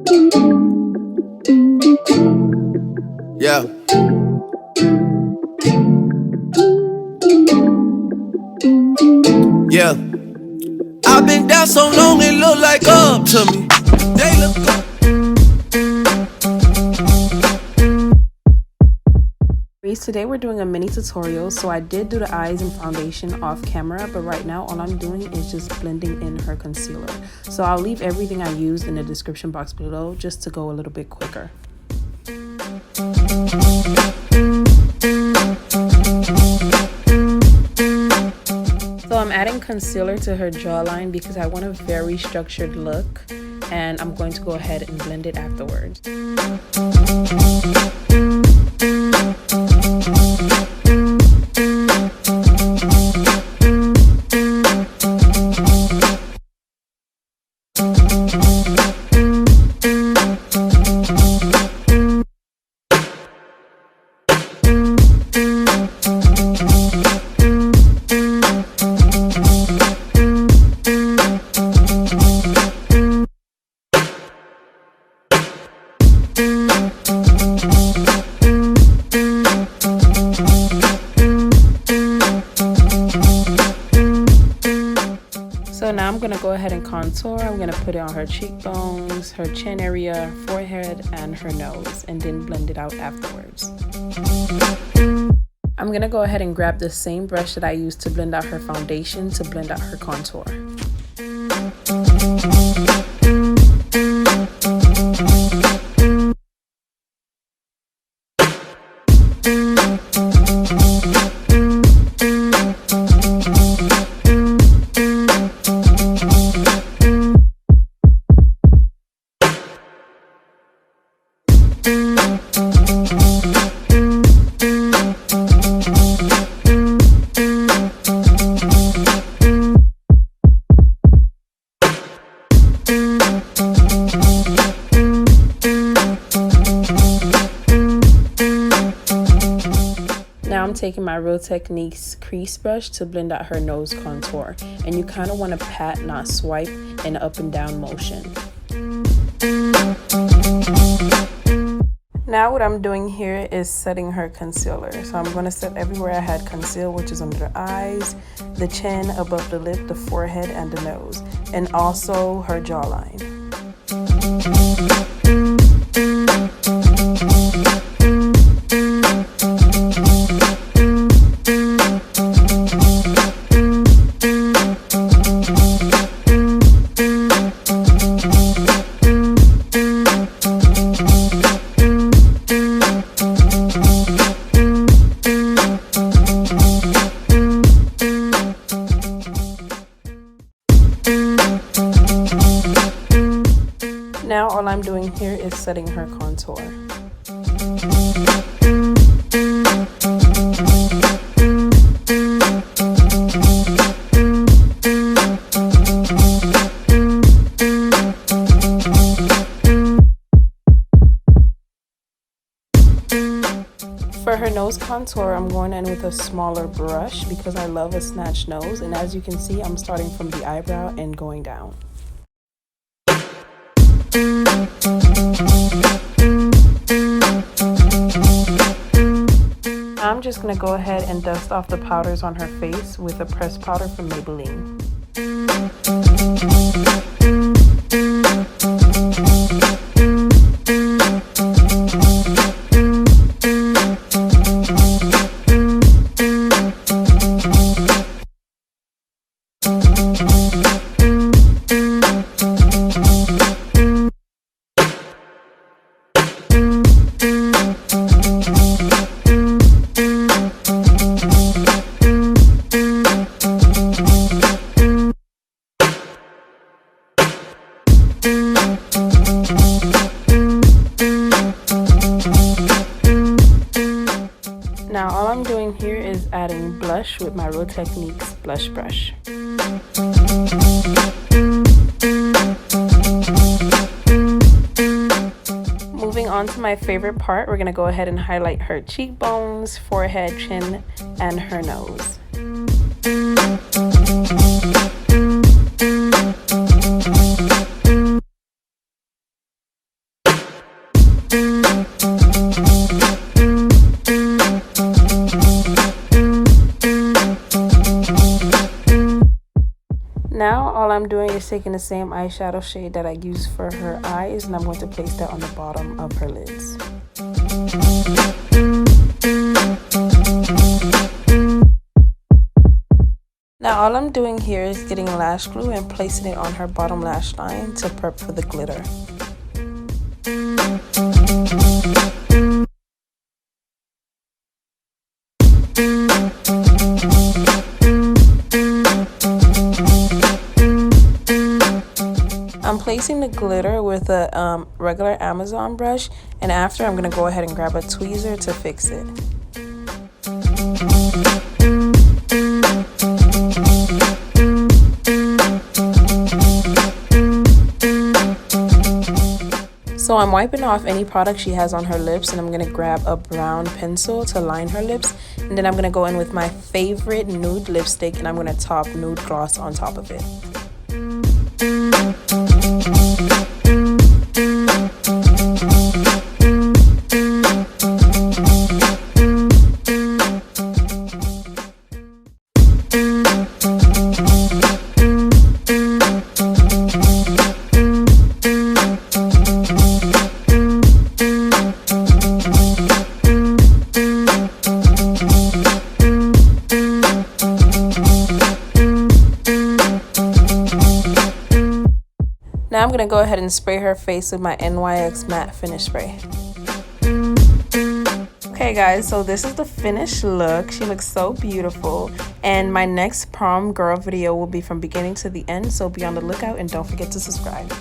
Yeah. Yeah. I've been down so long it look like up to me. They look up. Today we're doing a mini tutorial, so I did do the eyes and foundation off camera, but right now all I'm doing is just blending in her concealer. So I'll leave everything I used in the description box below just to go a little bit quicker. So I'm adding concealer to her jawline because I want a very structured look, and I'm going to go ahead and blend it afterwards. So now I'm going to go ahead and contour. I'm going to put it on her cheekbones, her chin area, forehead, and her nose, and then blend it out afterwards. I'm going to go ahead and grab the same brush that I used to blend out her foundation to blend out her contour. Now I'm taking my Real Techniques crease brush to blend out her nose contour, and you kind of want to pat, not swipe, in an up and down motion. Now what I'm doing here is setting her concealer. So I'm going to set everywhere I had conceal, which is under the eyes, the chin, above the lip, the forehead, and the nose, and also her jawline. Now all I'm doing here is setting her contour. For her nose contour, I'm going in with a smaller brush because I love a snatched nose, and as you can see, I'm starting from the eyebrow and going down. I'm just going to go ahead and dust off the powders on her face with a pressed powder from Maybelline. Now all I'm doing here is adding blush with my Real Techniques blush brush. Moving on to my favorite part, we're going to go ahead and highlight her cheekbones, forehead, chin, and her nose. I'm doing is taking the same eyeshadow shade that I used for her eyes, and I'm going to place that on the bottom of her lids. Now all I'm doing here is getting lash glue and placing it on her bottom lash line to prep for the glitter. I'm placing the glitter with a regular Amazon brush, and after I'm going to go ahead and grab a tweezer to fix it. So I'm wiping off any product she has on her lips, and I'm going to grab a brown pencil to line her lips, and then I'm going to go in with my favorite nude lipstick, and I'm going to top Nude Gloss on top of it. Now I'm going to go ahead and spray her face with my NYX matte finish spray. Okay guys, so this is the finished look. She looks so beautiful, and my next prom girl video will be from beginning to the end, so be on the lookout and don't forget to subscribe.